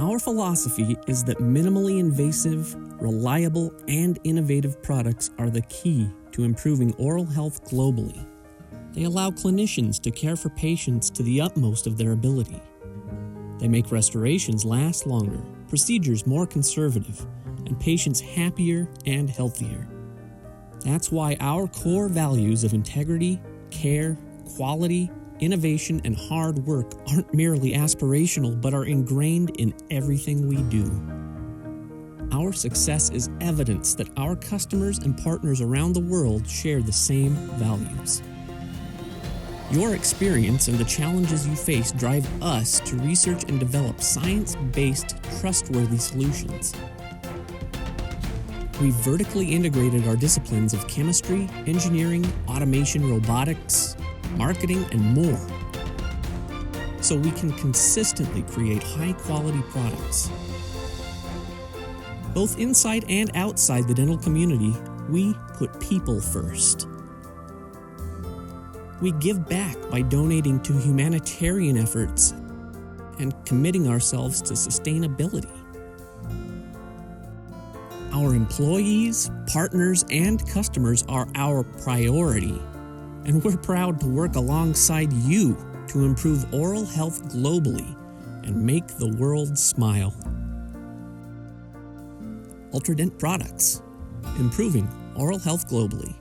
Our philosophy is that minimally invasive, reliable, and innovative products are the key to improving oral health globally. They allow clinicians to care for patients to the utmost of their ability. They make restorations last longer, procedures more conservative, and patients happier and healthier. That's why our core values of integrity, care, quality, innovation, and hard work aren't merely aspirational but are ingrained in everything we do. Our success is evidence that our customers and partners around the world share the same values. Your experience and the challenges you face drive us to research and develop science-based, trustworthy solutions. We've vertically integrated our disciplines of chemistry, engineering, automation, robotics, marketing, and more, so we can consistently create high-quality products. Both inside and outside the dental community, we put people first. We give back by donating to humanitarian efforts and committing ourselves to sustainability. Our employees, partners, and customers are our priority, and we're proud to work alongside you to improve oral health globally and make the world smile. Ultradent Products, improving oral health globally.